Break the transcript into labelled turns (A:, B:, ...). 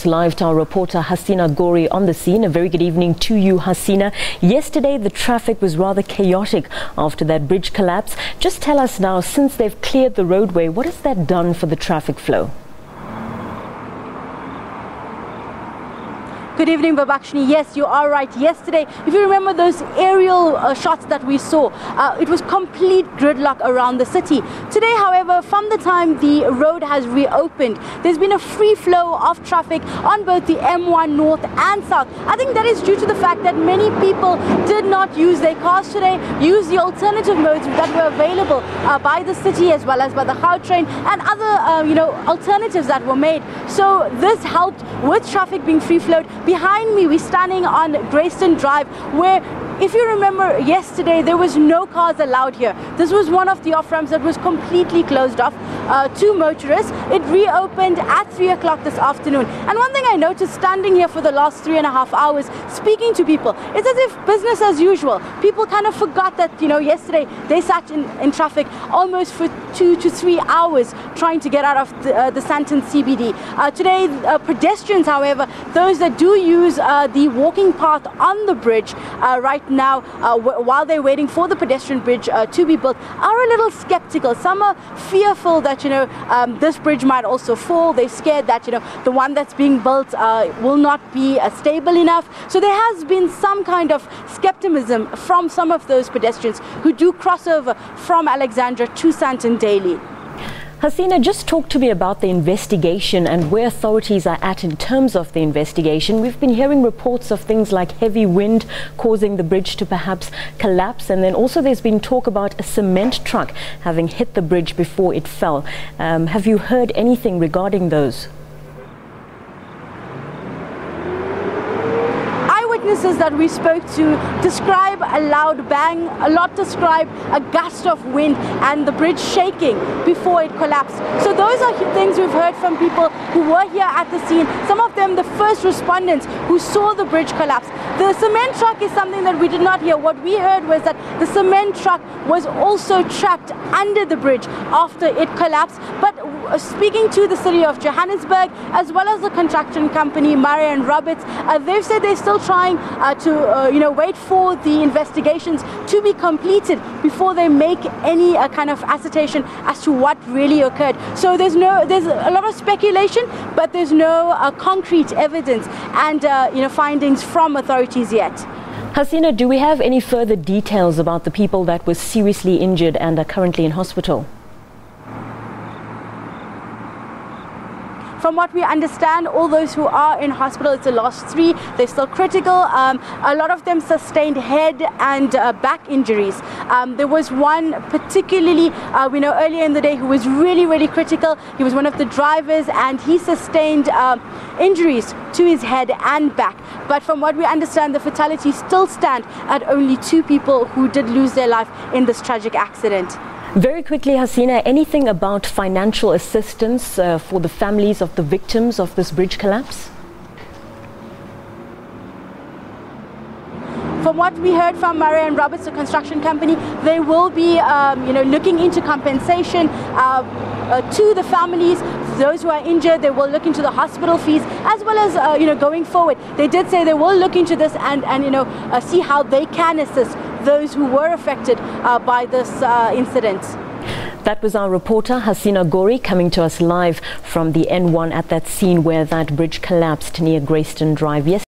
A: Live to our reporter Hasina Gori on the scene. A very good evening to you, Hasina. Yesterday the traffic was rather chaotic after that bridge collapse. Just tell us now, since they've cleared the roadway, what has that done for the traffic flow?
B: Good evening, Babakshini. Yes, you are right. Yesterday, if you remember those aerial shots that we saw, it was complete gridlock around the city. Today, however, from the time the road has reopened, there's been a free flow of traffic on both the M1 North and South. I think that is due to the fact that many people did not use their cars today, use the alternative modes that were available by the city as well as by the Gautrain and other alternatives that were made. So this helped with traffic being free flowed. Behind me, we're standing on Grayston Drive, where, if you remember yesterday, there was no cars allowed here. This was one of the off-ramps that was completely closed off to motorists. It reopened at 3 o'clock this afternoon. And one thing I noticed standing here for the last 3.5 hours, speaking to people, it's as if business as usual. People kind of forgot that, yesterday they sat in traffic almost for 2 to 3 hours trying to get out of the Sandton CBD. Today, pedestrians, however, those that do use the walking path on the bridge right now, while they're waiting for the pedestrian bridge to be built, are a little skeptical. Some are fearful that this bridge might also fall. They're scared that the one that's being built will not be stable enough. So there has been some kind of skepticism from some of those pedestrians who do cross over from Alexandra to Sandton daily.
A: Hasina, just talk to me about the investigation and where authorities are at in terms of the investigation. We've been hearing reports of things like heavy wind causing the bridge to perhaps collapse, and then also there's been talk about a cement truck having hit the bridge before it fell. Have you heard anything regarding those?
B: Witnesses that we spoke to describe a loud bang, a lot describe a gust of wind and the bridge shaking before it collapsed. So those are things we've heard from people who were here at the scene, some of them the first respondents who saw the bridge collapse. The cement truck is something that we did not hear. What we heard was that the cement truck was also trapped under the bridge after it collapsed. But speaking to the city of Johannesburg as well as the construction company Murray & Roberts, they've said they're still trying to wait for the investigations to be completed before they make any kind of assertion as to what really occurred. So there's a lot of speculation, but there's no concrete evidence and findings from authorities yet.
A: Hasina, do we have any further details about the people that were seriously injured and are currently in hospital?
B: From what we understand, all those who are in hospital, it's the last 3, they're still critical. A lot of them sustained head and back injuries. There was one particularly, we know earlier in the day, who was really, really critical. He was one of the drivers and he sustained injuries to his head and back. But from what we understand, the fatalities still stand at only 2 people who did lose their life in this tragic accident.
A: Very quickly, Hasina, anything about financial assistance for the families of the victims of this bridge collapse?
B: From what we heard from Murray & Roberts, the construction company, they will be looking into compensation to the families. Those who are injured, they will look into the hospital fees as well as going forward. They did say they will look into this and see how they can assist those who were affected by this incident.
A: That was our reporter Hasina Gori coming to us live from the N1 at that scene where that bridge collapsed near Grayston Drive. Yes.